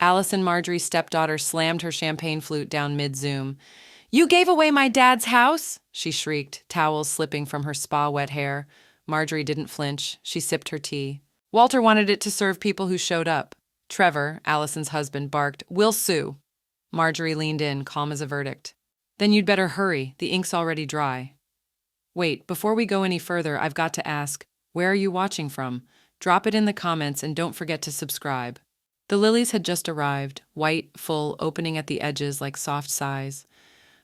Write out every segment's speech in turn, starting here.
Allison Marjorie's stepdaughter slammed her champagne flute down mid-zoom. "You gave away my dad's house!" she shrieked, towels slipping from her spa-wet hair. Marjorie didn't flinch. She sipped her tea. "Walter wanted it to serve people who showed up." Trevor, Allison's husband, barked, "We'll sue." Marjorie leaned in, calm as a verdict. "Then you'd better hurry. The ink's already dry." "Wait, before we go any further, I've got to ask, where are you watching from? Drop it in the comments and don't forget to subscribe." The lilies had just arrived, white, full, opening at the edges like soft sighs.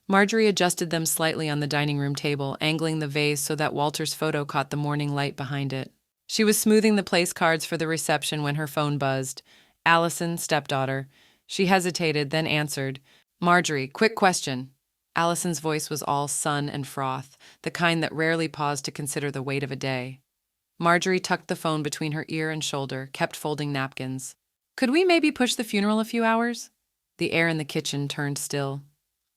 Marjorie adjusted them slightly on the dining room table, angling the vase so that Walter's photo caught the morning light behind it. She was smoothing the place cards for the reception when her phone buzzed. Allison, stepdaughter. She hesitated, then answered. "Marjorie, quick question." Allison's voice was all sun and froth, the kind that rarely paused to consider the weight of a day. Marjorie tucked the phone between her ear and shoulder, kept folding napkins. "Could we maybe push the funeral a few hours?" The air in the kitchen turned still.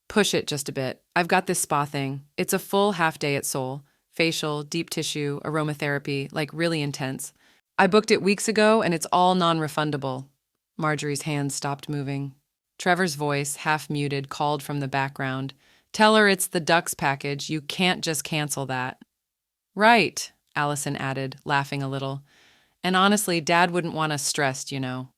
"Push it just a bit. I've got this spa thing. It's a full half day at Seoul. Facial, deep tissue, aromatherapy, like really intense. I booked it weeks ago and it's all non-refundable." Marjorie's hands stopped moving. Trevor's voice, half muted, called from the background. "Tell her it's the Ducks package. You can't just cancel that." "Right," Allison added, laughing a little. "And honestly, Dad wouldn't want us stressed, you know."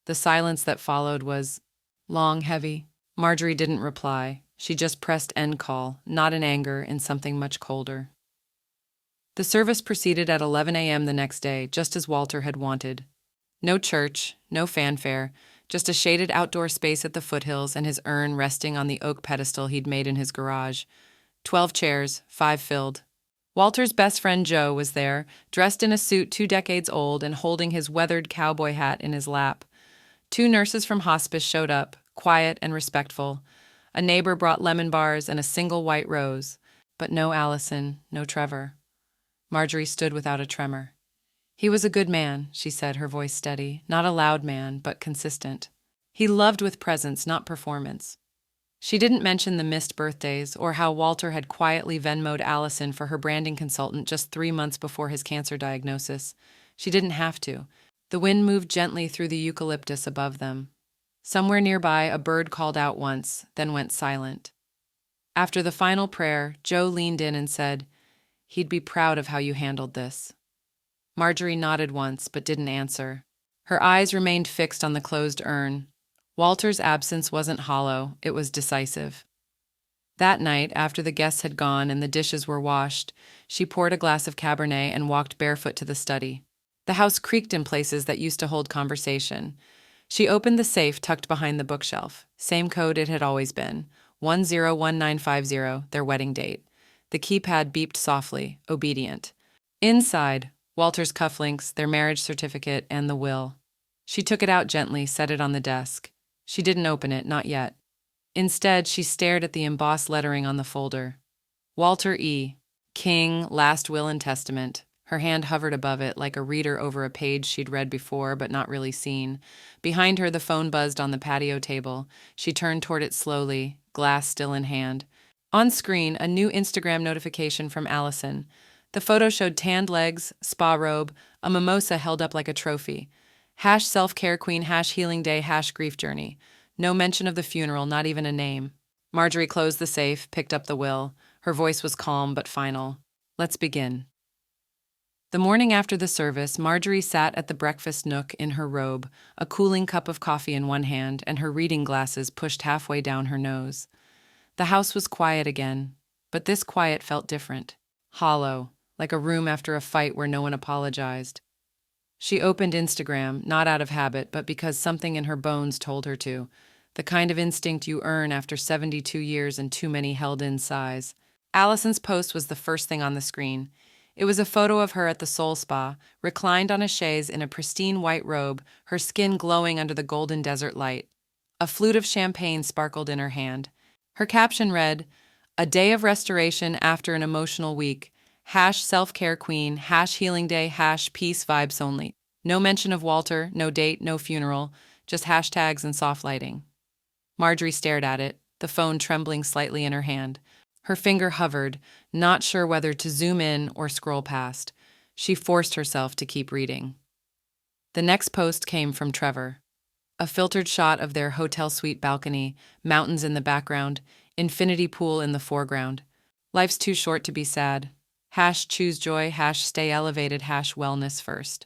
The silence that followed was long, heavy. Marjorie didn't reply. She just pressed end call, not in anger, in something much colder. The service proceeded at 11 a.m. the next day, just as Walter had wanted. No church, no fanfare, just a shaded outdoor space at the foothills and his urn resting on the oak pedestal he'd made in his garage. 12 chairs, 5 filled. Walter's best friend Joe was there, dressed in a suit 2 decades old and holding his weathered cowboy hat in his lap. 2 nurses from hospice showed up, quiet and respectful. A neighbor brought lemon bars and a single white rose. But no Allison, no Trevor. Marjorie stood without a tremor. "He was a good man," she said, her voice steady. "Not a loud man, but consistent. He loved with presence, not performance." She didn't mention the missed birthdays or how Walter had quietly Venmo'd Allison for her branding consultant just 3 months before his cancer diagnosis. She didn't have to. The wind moved gently through the eucalyptus above them. Somewhere nearby, a bird called out once, then went silent. After the final prayer, Joe leaned in and said, "He'd be proud of how you handled this." Marjorie nodded once, but didn't answer. Her eyes remained fixed on the closed urn. Walter's absence wasn't hollow, it was decisive. That night, after the guests had gone and the dishes were washed, she poured a glass of Cabernet and walked barefoot to the study. The house creaked in places that used to hold conversation. She opened the safe tucked behind the bookshelf. Same code it had always been. 101950, their wedding date. The keypad beeped softly, obedient. Inside, Walter's cufflinks, their marriage certificate, and the will. She took it out gently, set it on the desk. She didn't open it, not yet. Instead, she stared at the embossed lettering on the folder. Walter E. King, Last Will and Testament. Her hand hovered above it like a reader over a page she'd read before but not really seen. Behind her, the phone buzzed on the patio table. She turned toward it slowly, glass still in hand. On screen, a new Instagram notification from Allison. The photo showed tanned legs, spa robe, a mimosa held up like a trophy. #self-care queen, #healing day, #grief journey. No mention of the funeral, not even a name. Marjorie closed the safe, picked up the will. Her voice was calm but final. "Let's begin." The morning after the service, Marjorie sat at the breakfast nook in her robe, a cooling cup of coffee in one hand and her reading glasses pushed halfway down her nose. The house was quiet again, but this quiet felt different. Hollow, like a room after a fight where no one apologized. She opened Instagram, not out of habit, but because something in her bones told her to. The kind of instinct you earn after 72 years and too many held-in sighs. Allison's post was the first thing on the screen. It was a photo of her at the Seoul Spa, reclined on a chaise in a pristine white robe, her skin glowing under the golden desert light. A flute of champagne sparkled in her hand. Her caption read, "A day of restoration after an emotional week. #self-care queen, #healing day, #peace vibes only." No mention of Walter, no date, no funeral, just hashtags and soft lighting. Marjorie stared at it, the phone trembling slightly in her hand. Her finger hovered, not sure whether to zoom in or scroll past. She forced herself to keep reading. The next post came from Trevor. A filtered shot of their hotel suite balcony, mountains in the background, infinity pool in the foreground. Life's too short to be sad. Choose joy, stay elevated, wellness first.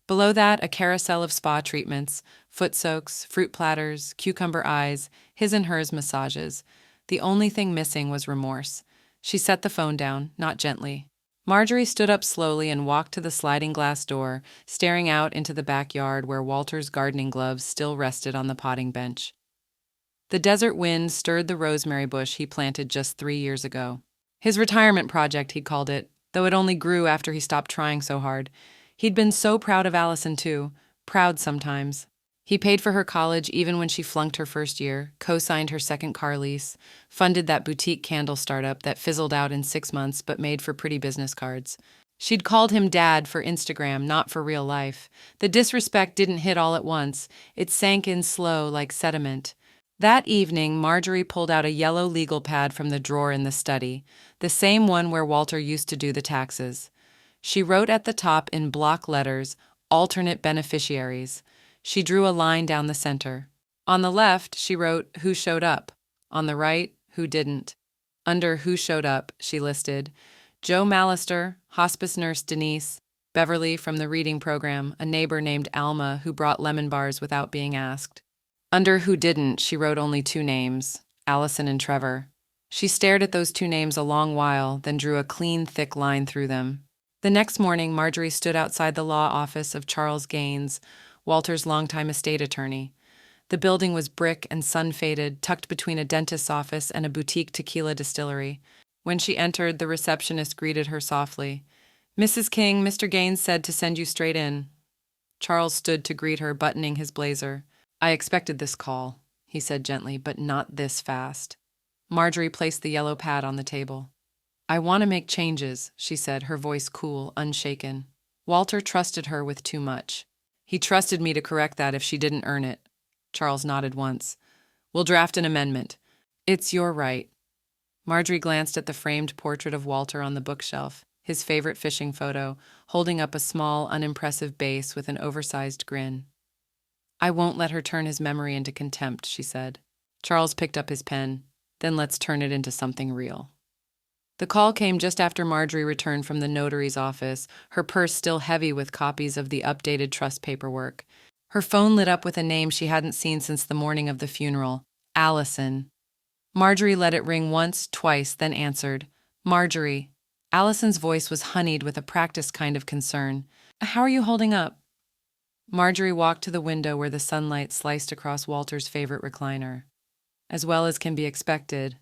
Below that, a carousel of spa treatments, foot soaks, fruit platters, cucumber eyes, his and hers massages. The only thing missing was remorse. She set the phone down, not gently. Marjorie stood up slowly and walked to the sliding glass door, staring out into the backyard where Walter's gardening gloves still rested on the potting bench. The desert wind stirred the rosemary bush he planted just 3 years ago. His retirement project, he'd called it, though it only grew after he stopped trying so hard. He'd been so proud of Allison, too. Proud sometimes. He paid for her college even when she flunked her first year, co-signed her second car lease, funded that boutique candle startup that fizzled out in 6 months but made for pretty business cards. She'd called him dad for Instagram, not for real life. The disrespect didn't hit all at once. It sank in slow like sediment. That evening, Marjorie pulled out a yellow legal pad from the drawer in the study, the same one where Walter used to do the taxes. She wrote at the top in block letters, alternate beneficiaries. She drew a line down the center. On the left, she wrote, who showed up. On the right, who didn't. Under who showed up, she listed Joe Mallister, hospice nurse Denise, Beverly from the reading program, a neighbor named Alma who brought lemon bars without being asked. Under who didn't, she wrote only 2 names, Allison and Trevor. She stared at those 2 names a long while, then drew a clean, thick line through them. The next morning, Marjorie stood outside the law office of Charles Gaines, Walter's longtime estate attorney. The building was brick and sun-faded, tucked between a dentist's office and a boutique tequila distillery. When she entered, the receptionist greeted her softly. "Mrs. King, Mr. Gaines said to send you straight in." Charles stood to greet her, buttoning his blazer. "I expected this call," he said gently, "but not this fast." Marjorie placed the yellow pad on the table. "I want to make changes," she said, her voice cool, unshaken. Walter trusted her with too much. He trusted me to correct that if she didn't earn it. Charles nodded once. "We'll draft an amendment." "It's your right." Marjorie glanced at the framed portrait of Walter on the bookshelf, his favorite fishing photo, holding up a small, unimpressive base with an oversized grin. "I won't let her turn his memory into contempt," she said. Charles picked up his pen. "Then let's turn it into something real." The call came just after Marjorie returned from the notary's office, her purse still heavy with copies of the updated trust paperwork. Her phone lit up with a name she hadn't seen since the morning of the funeral, Allison. Marjorie let it ring once, twice, then answered. "Marjorie." Allison's voice was honeyed with a practiced kind of concern. "How are you holding up?" Marjorie walked to the window where the sunlight sliced across Walter's favorite recliner. "As well as can be expected."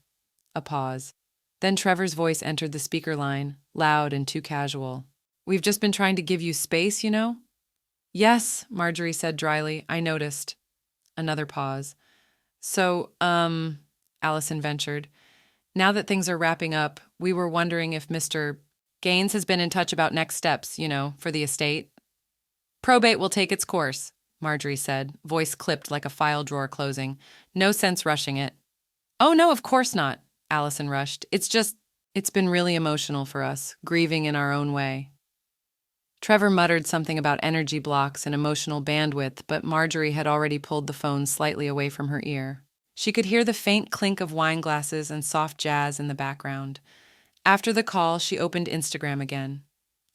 A pause. Then Trevor's voice entered the speaker line, loud and too casual. "We've just been trying to give you space, you know?" "Yes," Marjorie said dryly, "I noticed." Another pause. "So, Allison ventured. "Now that things are wrapping up, we were wondering if Mr. Gaines has been in touch about next steps, for the estate." "Probate will take its course," Marjorie said, voice clipped like a file drawer closing. "No sense rushing it." "Oh, no, of course not," Allison rushed. It's been really emotional for us, grieving in our own way." Trevor muttered something about energy blocks and emotional bandwidth, but Marjorie had already pulled the phone slightly away from her ear. She could hear the faint clink of wine glasses and soft jazz in the background. After the call, she opened Instagram again.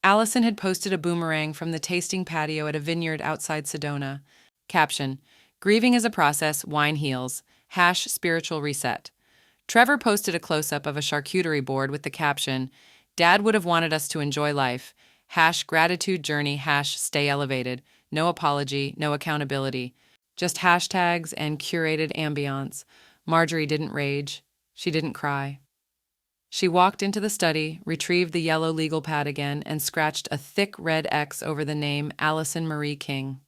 Allison had posted a boomerang from the tasting patio at a vineyard outside Sedona. Caption, "Grieving is a process, wine heals. #spiritual reset." Trevor posted a close-up of a charcuterie board with the caption, "Dad would have wanted us to enjoy life. #gratitude journey. #stay elevated. No apology, no accountability. Just hashtags and curated ambiance." Marjorie didn't rage. She didn't cry. She walked into the study, retrieved the yellow legal pad again, and scratched a thick red X over the name Allison Marie King.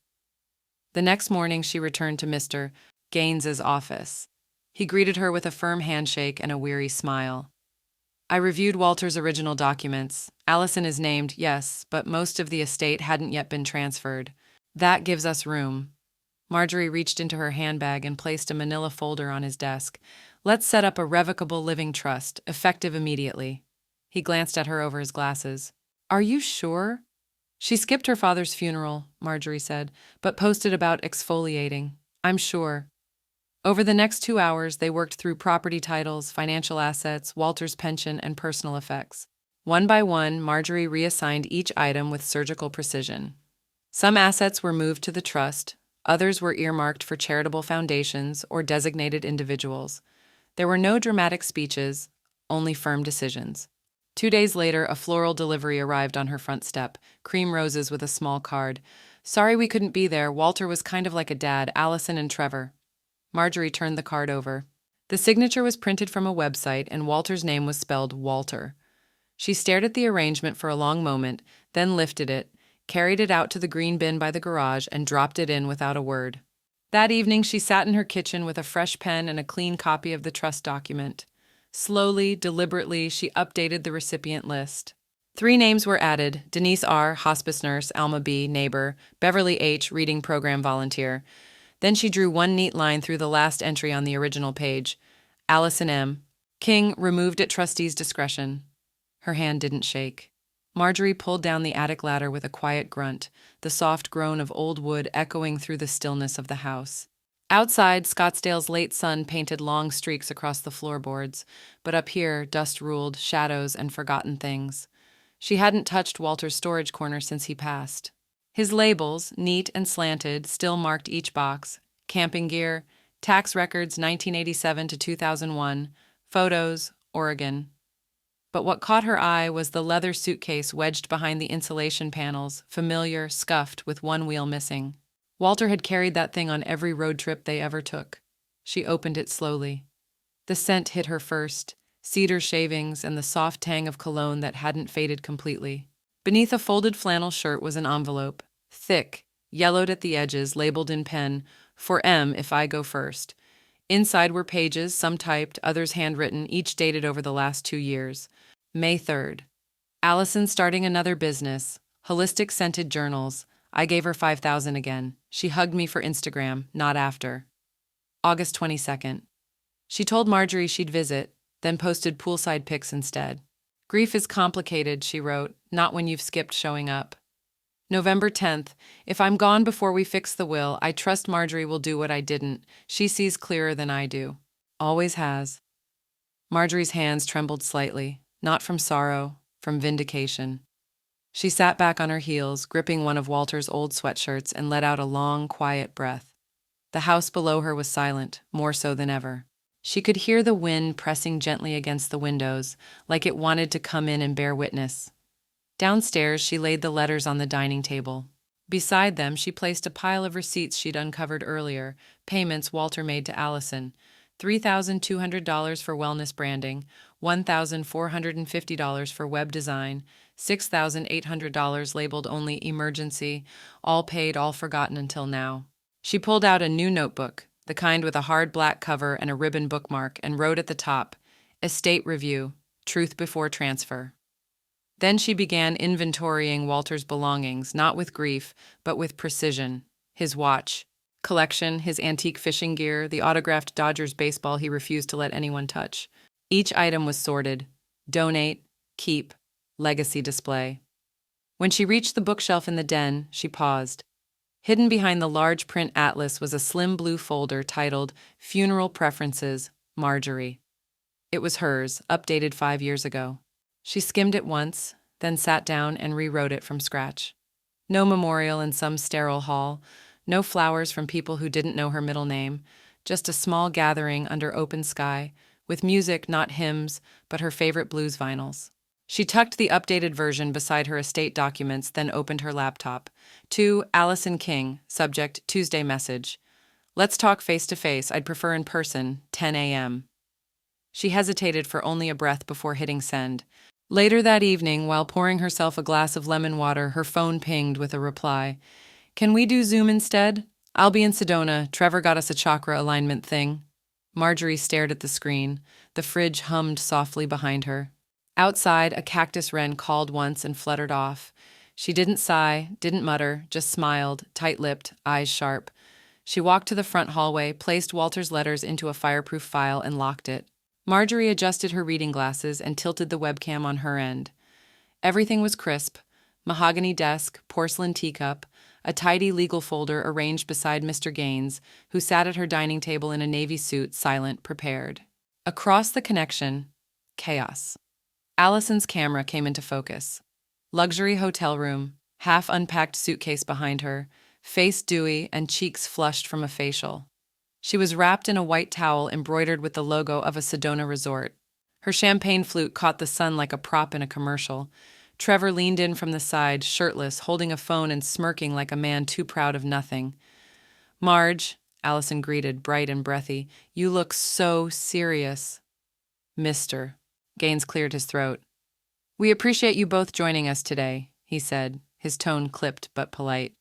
The next morning, she returned to Mr. Gaines's office. He greeted her with a firm handshake and a weary smile. "I reviewed Walter's original documents. Allison is named, yes, but most of the estate hadn't yet been transferred. That gives us room." Marjorie reached into her handbag and placed a manila folder on his desk. "Let's set up a revocable living trust, effective immediately." He glanced at her over his glasses. "Are you sure?" "She skipped her father's funeral," Marjorie said, "but posted about exfoliating. I'm sure. Over the next 2 hours, they worked through property titles, financial assets, Walter's pension, and personal effects. One by one, Marjorie reassigned each item with surgical precision. Some assets were moved to the trust, others were earmarked for charitable foundations or designated individuals. There were no dramatic speeches, only firm decisions. 2 days later, a floral delivery arrived on her front step, cream roses with a small card. Sorry we couldn't be there, Walter was kind of like a dad, Allison and Trevor. Marjorie turned the card over. The signature was printed from a website, and Walter's name was spelled Walter. She stared at the arrangement for a long moment, then lifted it, carried it out to the green bin by the garage, and dropped it in without a word. That evening, she sat in her kitchen with a fresh pen and a clean copy of the trust document. Slowly, deliberately, she updated the recipient list. 3 names were added: Denise R., hospice nurse; Alma B., neighbor; Beverly H., reading program volunteer. Then she drew one neat line through the last entry on the original page. Allison M. King, removed at trustee's discretion. Her hand didn't shake. Marjorie pulled down the attic ladder with a quiet grunt, the soft groan of old wood echoing through the stillness of the house. Outside, Scottsdale's late sun painted long streaks across the floorboards, but up here, dust ruled, shadows, and forgotten things. She hadn't touched Walter's storage corner since he passed. His labels, neat and slanted, still marked each box: camping gear, tax records 1987 to 2001, photos, Oregon. But what caught her eye was the leather suitcase wedged behind the insulation panels, familiar, scuffed, with one wheel missing. Walter had carried that thing on every road trip they ever took. She opened it slowly. The scent hit her first, cedar shavings and the soft tang of cologne that hadn't faded completely. Beneath a folded flannel shirt was an envelope, thick, yellowed at the edges, labeled in pen, "For M if I go first." Inside were pages, some typed, others handwritten, each dated over the last 2 years. May 3rd. Allison starting another business, holistic scented journals. I gave her $5,000 again. She hugged me for Instagram, not after. August 22nd. She told Marjorie she'd visit, then posted poolside pics instead. Grief is complicated, she wrote, not when you've skipped showing up. November 10th. If I'm gone before we fix the will, I trust Marjorie will do what I didn't. She sees clearer than I do. Always has. Marjorie's hands trembled slightly, not from sorrow, from vindication. She sat back on her heels, gripping one of Walter's old sweatshirts, and let out a long, quiet breath. The house below her was silent, more so than ever. She could hear the wind pressing gently against the windows, like it wanted to come in and bear witness. Downstairs, she laid the letters on the dining table. Beside them, she placed a pile of receipts she'd uncovered earlier, payments Walter made to Allison: $3,200 for wellness branding, $1,450 for web design, $6,800 labeled only emergency, all paid, all forgotten until now. She pulled out a new notebook, the kind with a hard black cover and a ribbon bookmark, and wrote at the top, "Estate Review, Truth Before Transfer." Then she began inventorying Walter's belongings, not with grief, but with precision. His watch, collection, his antique fishing gear, the autographed Dodgers baseball he refused to let anyone touch. Each item was sorted: donate, keep, legacy display. When she reached the bookshelf in the den, she paused. Hidden behind the large print atlas was a slim blue folder titled Funeral Preferences, Marjorie. It was hers, updated 5 years ago. She skimmed it once, then sat down and rewrote it from scratch. No memorial in some sterile hall, no flowers from people who didn't know her middle name, just a small gathering under open sky, with music, not hymns, but her favorite blues vinyls. She tucked the updated version beside her estate documents, then opened her laptop. To Allison King, subject, Tuesday message. Let's talk face to face, I'd prefer in person, 10 a.m. She hesitated for only a breath before hitting send. Later that evening, while pouring herself a glass of lemon water, her phone pinged with a reply. Can we do Zoom instead? I'll be in Sedona. Trevor got us a chakra alignment thing. Marjorie stared at the screen. The fridge hummed softly behind her. Outside, a cactus wren called once and fluttered off. She didn't sigh, didn't mutter, just smiled, tight-lipped, eyes sharp. She walked to the front hallway, placed Walter's letters into a fireproof file, and locked it. Marjorie adjusted her reading glasses and tilted the webcam on her end. Everything was crisp: mahogany desk, porcelain teacup, a tidy legal folder arranged beside Mr. Gaines, who sat at her dining table in a navy suit, silent, prepared. Across the connection, chaos. Allison's camera came into focus. Luxury hotel room, half-unpacked suitcase behind her, face dewy and cheeks flushed from a facial. She was wrapped in a white towel embroidered with the logo of a Sedona resort. Her champagne flute caught the sun like a prop in a commercial. Trevor leaned in from the side, shirtless, holding a phone and smirking like a man too proud of nothing. "Marge," Allison greeted, bright and breathy, "you look so serious." "Mister." Gaines cleared his throat. "We appreciate you both joining us today," he said, his tone clipped but polite.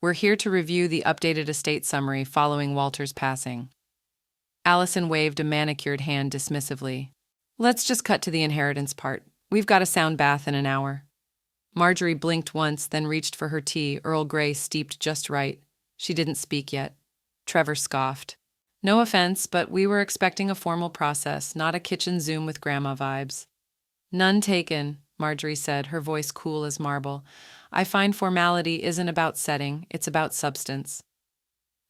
"We're here to review the updated estate summary following Walter's passing." Allison waved a manicured hand dismissively. "Let's just cut to the inheritance part. We've got a sound bath in an hour." Marjorie blinked once, then reached for her tea, Earl Grey steeped just right. She didn't speak yet. Trevor scoffed. "No offense, but we were expecting a formal process, not a kitchen Zoom with grandma vibes." "None taken," Marjorie said, her voice cool as marble. "I find formality isn't about setting, it's about substance."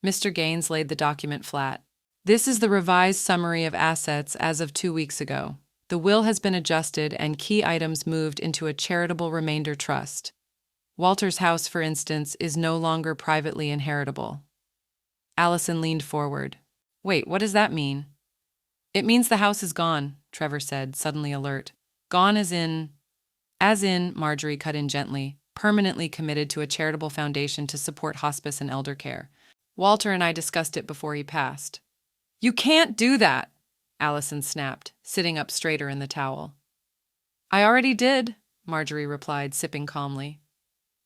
Mr. Gaines laid the document flat. "This is the revised summary of assets as of 2 weeks ago. The will has been adjusted and key items moved into a charitable remainder trust. Walter's house, for instance, is no longer privately inheritable." Allison leaned forward. "Wait, what does that mean?" "It means the house is gone," Trevor said, suddenly alert. "Gone as in..." "As in," Marjorie cut in gently, "permanently committed to a charitable foundation to support hospice and elder care. Walter and I discussed it before he passed." "You can't do that!" Allison snapped, sitting up straighter in the towel. "I already did," Marjorie replied, sipping calmly.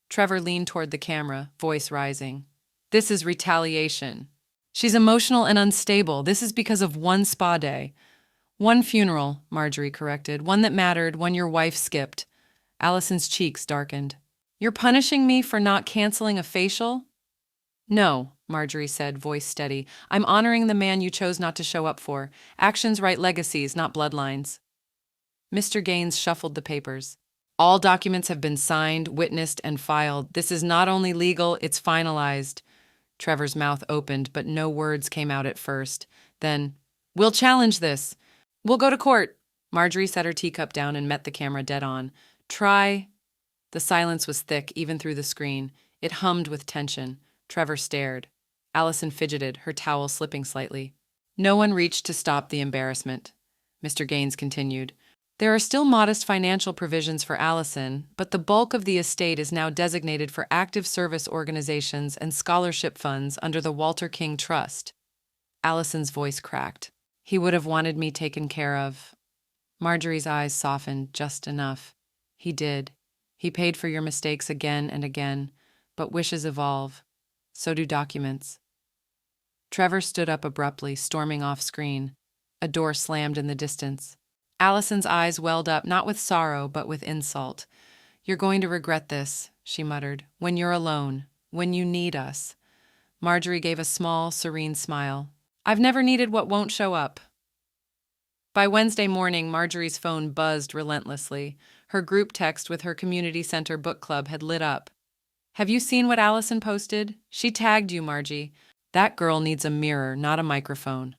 Trevor leaned toward the camera, voice rising. "This is retaliation. She's emotional and unstable. This is because of one spa day." "One funeral," Marjorie corrected. "One that mattered, one your wife skipped." Allison's cheeks darkened. "You're punishing me for not canceling a facial?" "No," Marjorie said, voice steady. "I'm honoring the man you chose not to show up for. Actions write legacies, not bloodlines." Mr. Gaines shuffled the papers. "All documents have been signed, witnessed, and filed. This is not only legal, it's finalized." Trevor's mouth opened, but no words came out at first. Then, "We'll challenge this. We'll go to court." Marjorie set her teacup down and met the camera dead on. "Try..." The silence was thick, even through the screen. It hummed with tension. Trevor stared. Allison fidgeted, her towel slipping slightly. No one reached to stop the embarrassment. Mr. Gaines continued. "There are still modest financial provisions for Allison, but the bulk of the estate is now designated for active service organizations and scholarship funds under the Walter King Trust." Allison's voice cracked. "He would have wanted me taken care of." Marjorie's eyes softened just enough. "He did. He paid for your mistakes again and again, but wishes evolve. So do documents." Trevor stood up abruptly, storming off screen. A door slammed in the distance. Allison's eyes welled up, not with sorrow, but with insult. "You're going to regret this," she muttered, "when you're alone, when you need us." Marjorie gave a small, serene smile. "I've never needed what won't show up." By Wednesday morning, Marjorie's phone buzzed relentlessly. Her group text with her community center book club had lit up. "Have you seen what Allison posted? She tagged you, Margie. That girl needs a mirror, not a microphone."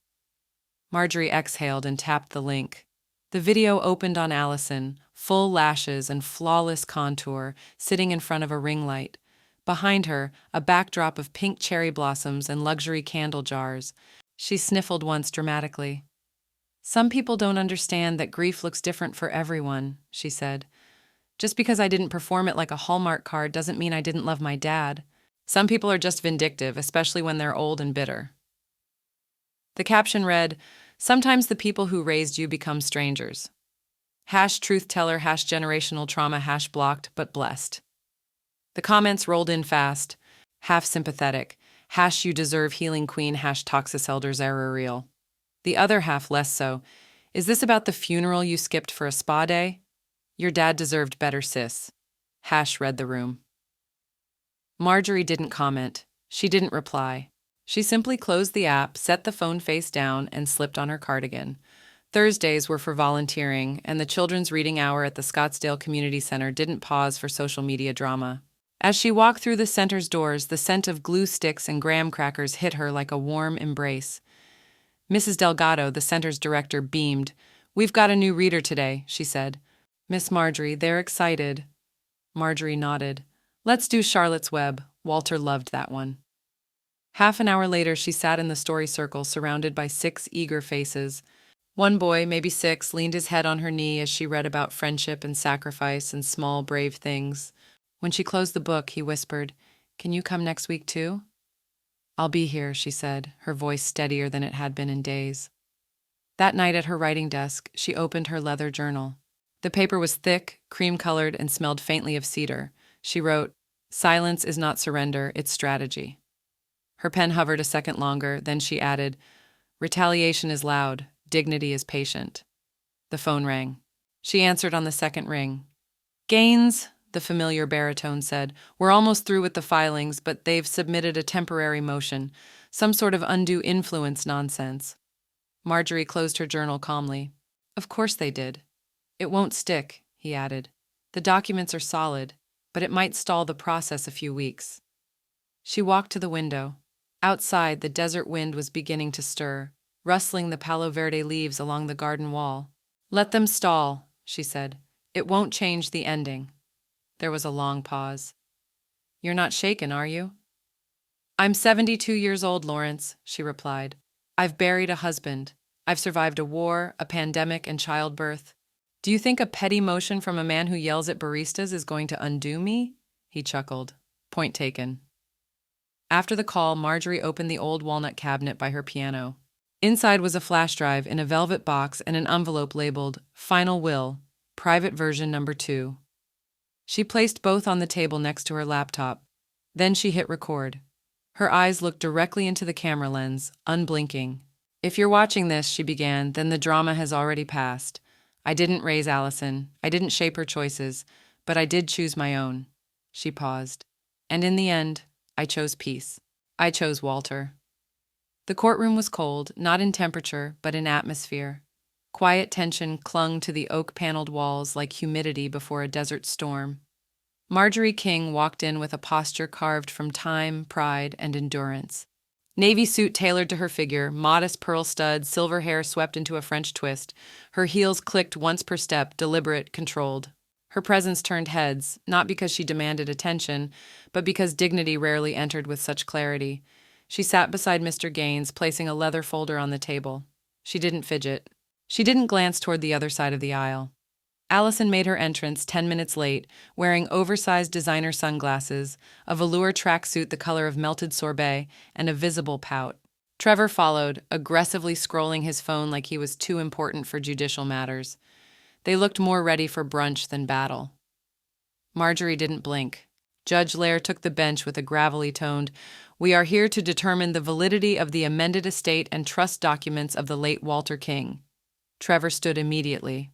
Marjorie exhaled and tapped the link. The video opened on Allison, full lashes and flawless contour, sitting in front of a ring light. Behind her, a backdrop of pink cherry blossoms and luxury candle jars. She sniffled once dramatically. "Some people don't understand that grief looks different for everyone," she said. "Just because I didn't perform it like a Hallmark card doesn't mean I didn't love my dad. Some people are just vindictive, especially when they're old and bitter." The caption read, "Sometimes the people who raised you become strangers. #truth teller, #generational trauma, #blocked, but blessed." The comments rolled in fast. Half sympathetic. "You deserve healing queen, #toxis elders error real." The other half less so. "Is this about the funeral you skipped for a spa day? Your dad deserved better, sis." Read the room. Marjorie didn't comment. She didn't reply. She simply closed the app, set the phone face down, and slipped on her cardigan. Thursdays were for volunteering, and the children's reading hour at the Scottsdale Community Center didn't pause for social media drama. As she walked through the center's doors, the scent of glue sticks and graham crackers hit her like a warm embrace. Mrs. Delgado, the center's director, beamed. "We've got a new reader today," she said. "Miss Marjorie, they're excited." Marjorie nodded. "Let's do Charlotte's Web." Walter loved that one. Half an hour later, she sat in the story circle, surrounded by 6 eager faces. One boy, maybe 6, leaned his head on her knee as she read about friendship and sacrifice and small, brave things. When she closed the book, he whispered, "Can you come next week too?" "I'll be here," she said, her voice steadier than it had been in days. That night at her writing desk, she opened her leather journal. The paper was thick, cream-colored, and smelled faintly of cedar. She wrote, "Silence is not surrender, it's strategy." Her pen hovered a second longer, then she added, "Retaliation is loud, dignity is patient." The phone rang. She answered on the second ring. "Gaines," the familiar baritone said, "we're almost through with the filings, but they've submitted a temporary motion, some sort of undue influence nonsense." Marjorie closed her journal calmly. "Of course they did. It won't stick," he added. "The documents are solid, but it might stall the process a few weeks." She walked to the window. Outside, the desert wind was beginning to stir, rustling the Palo Verde leaves along the garden wall. "Let them stall," she said. "It won't change the ending." There was a long pause. "You're not shaken, are you?" "I'm 72 years old, Lawrence," she replied. "I've buried a husband. I've survived a war, a pandemic, and childbirth. Do you think a petty motion from a man who yells at baristas is going to undo me?" He chuckled. Point taken. After the call, Marjorie opened the old walnut cabinet by her piano. Inside was a flash drive in a velvet box and an envelope labeled, "Final Will, Private Version Number 2. She placed both on the table next to her laptop. Then she hit record. Her eyes looked directly into the camera lens, unblinking. "If you're watching this," she began, "then the drama has already passed. I didn't raise Allison. I didn't shape her choices, but I did choose my own." She paused. "And in the end, I chose peace. I chose Walter." The courtroom was cold, not in temperature, but in atmosphere. Quiet tension clung to the oak-paneled walls like humidity before a desert storm. Marjorie King walked in with a posture carved from time, pride, and endurance. Navy suit tailored to her figure, modest pearl studs, silver hair swept into a French twist. Her heels clicked once per step, deliberate, controlled. Her presence turned heads, not because she demanded attention, but because dignity rarely entered with such clarity. She sat beside Mr. Gaines, placing a leather folder on the table. She didn't fidget. She didn't glance toward the other side of the aisle. Allison made her entrance 10 minutes late, wearing oversized designer sunglasses, a velour tracksuit the color of melted sorbet, and a visible pout. Trevor followed, aggressively scrolling his phone like he was too important for judicial matters. They looked more ready for brunch than battle. Marjorie didn't blink. Judge Lair took the bench with a gravelly toned, "We are here to determine the validity of the amended estate and trust documents of the late Walter King." Trevor stood immediately.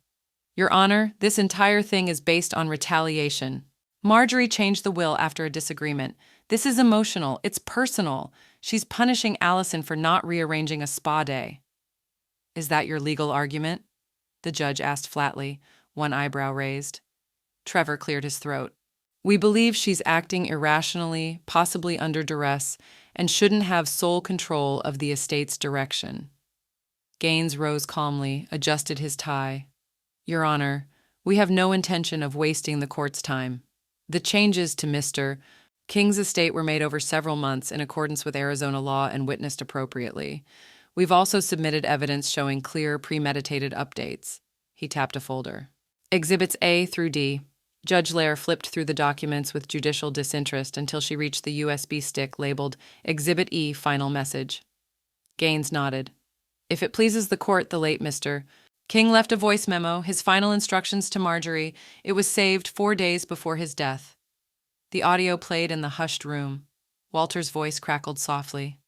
"Your Honor, this entire thing is based on retaliation. Marjorie changed the will after a disagreement. This is emotional. It's personal. She's punishing Allison for not rearranging a spa day." "Is that your legal argument?" the judge asked flatly, one eyebrow raised. Trevor cleared his throat. "We believe she's acting irrationally, possibly under duress, and shouldn't have sole control of the estate's direction." Gaines rose calmly, adjusted his tie. "Your Honor, we have no intention of wasting the court's time. The changes to Mr. King's estate were made over several months in accordance with Arizona law and witnessed appropriately. We've also submitted evidence showing clear, premeditated updates." He tapped a folder. "Exhibits A through D." Judge Lair flipped through the documents with judicial disinterest until she reached the USB stick labeled Exhibit E, Final Message. Gaines nodded. "If it pleases the court, the late Mr. King left a voice memo, his final instructions to Marjorie. It was saved 4 days before his death." The audio played in the hushed room. Walter's voice crackled softly.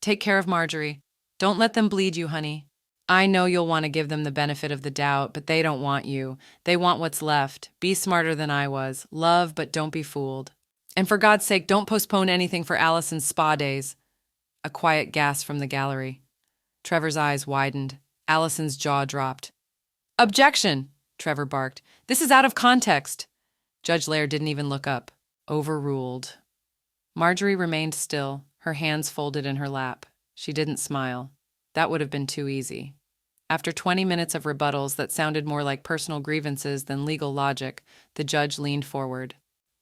"Take care of Marjorie. Don't let them bleed you, honey. I know you'll want to give them the benefit of the doubt, but they don't want you. They want what's left. Be smarter than I was. Love, but don't be fooled. And for God's sake, don't postpone anything for Allison's spa days." A quiet gasp from the gallery. Trevor's eyes widened. Allison's jaw dropped. "Objection!" Trevor barked. "This is out of context." Judge Lair didn't even look up. Overruled. Marjorie remained still, her hands folded in her lap. She didn't smile. That would have been too easy. After 20 minutes of rebuttals that sounded more like personal grievances than legal logic, the judge leaned forward.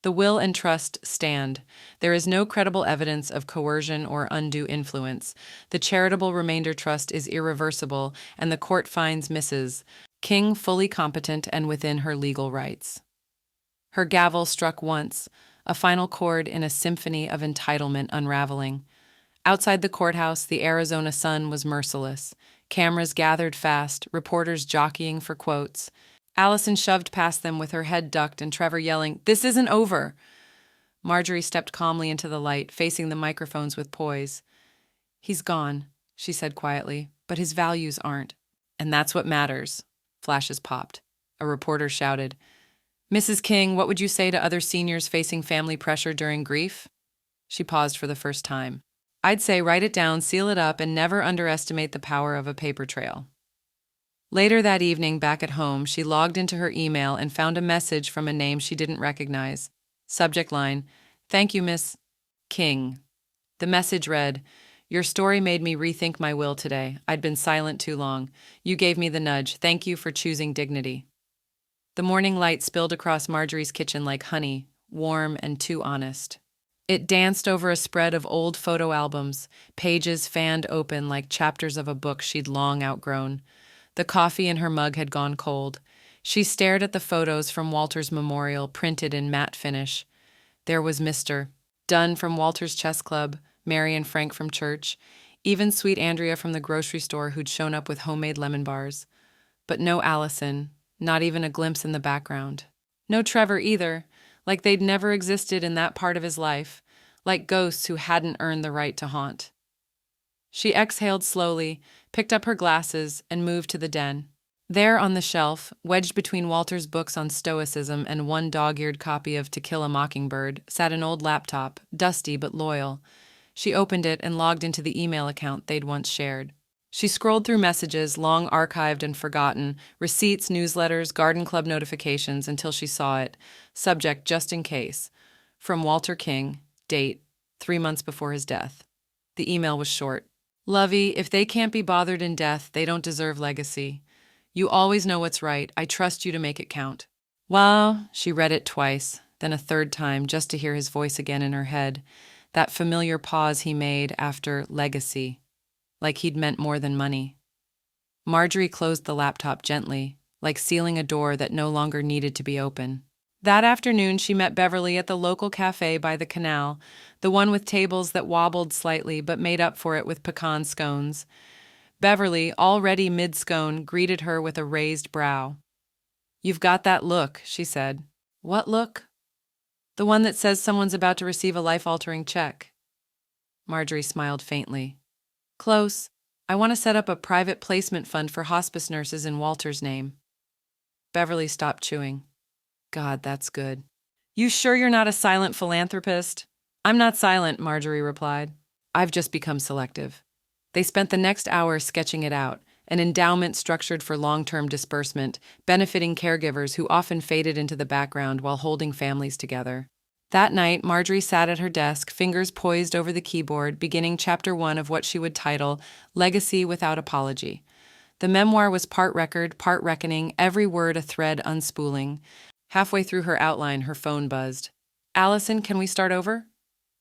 The will and trust stand. There is no credible evidence of coercion or undue influence. The charitable remainder trust is irreversible, and the court finds Mrs. King fully competent and within her legal rights. Her gavel struck once, a final chord in a symphony of entitlement unraveling. Outside the courthouse, the Arizona sun was merciless. Cameras gathered fast, reporters jockeying for quotes. Allison shoved past them with her head ducked and Trevor yelling, "This isn't over!" Marjorie stepped calmly into the light, facing the microphones with poise. "He's gone," she said quietly, "but his values aren't. And that's what matters." Flashes popped. A reporter shouted, "Mrs. King, what would you say to other seniors facing family pressure during grief?" She paused for the first time. "I'd say write it down, seal it up, and never underestimate the power of a paper trail." Later that evening, back at home, she logged into her email and found a message from a name she didn't recognize. Subject line, "Thank you, Miss King." The message read, "Your story made me rethink my will today. I'd been silent too long. You gave me the nudge. Thank you for choosing dignity." The morning light spilled across Marjorie's kitchen like honey, warm and too honest. It danced over a spread of old photo albums, pages fanned open like chapters of a book she'd long outgrown. The coffee in her mug had gone cold. She stared at the photos from Walter's memorial, printed in matte finish. There was Mr. Dunn from Walter's chess club, Mary and Frank from church, even sweet Andrea from the grocery store who'd shown up with homemade lemon bars. But no Allison, not even a glimpse in the background. No Trevor either, like they'd never existed in that part of his life, like ghosts who hadn't earned the right to haunt. She exhaled slowly, picked up her glasses, and moved to the den. There on the shelf, wedged between Walter's books on Stoicism and one dog-eared copy of To Kill a Mockingbird, sat an old laptop, dusty but loyal. She opened it and logged into the email account they'd once shared. She scrolled through messages, long archived and forgotten, receipts, newsletters, garden club notifications, until she saw it. Subject, just in case. From Walter King. Date, 3 months before his death. The email was short. "Lovey, if they can't be bothered in death, they don't deserve legacy. You always know what's right. I trust you to make it count." Well, she read it twice, then a third time, just to hear his voice again in her head. That familiar pause he made after legacy, like he'd meant more than money. Marjorie closed the laptop gently, like sealing a door that no longer needed to be open. That afternoon, she met Beverly at the local cafe by the canal, the one with tables that wobbled slightly but made up for it with pecan scones. Beverly, already mid-scone, greeted her with a raised brow. "You've got that look," she said. "What look?" "The one that says someone's about to receive a life-altering check." Marjorie smiled faintly. "Close. I want to set up a private placement fund for hospice nurses in Walter's name." Beverly stopped chewing. "God, that's good." "You sure you're not a silent philanthropist?" "I'm not silent," Marjorie replied. "I've just become selective." They spent the next hour sketching it out, an endowment structured for long-term disbursement, benefiting caregivers who often faded into the background while holding families together. That night, Marjorie sat at her desk, fingers poised over the keyboard, beginning chapter 1 of what she would title Legacy Without Apology. The memoir was part record, part reckoning, every word a thread unspooling. Halfway through her outline, her phone buzzed. "Allison, can we start over?"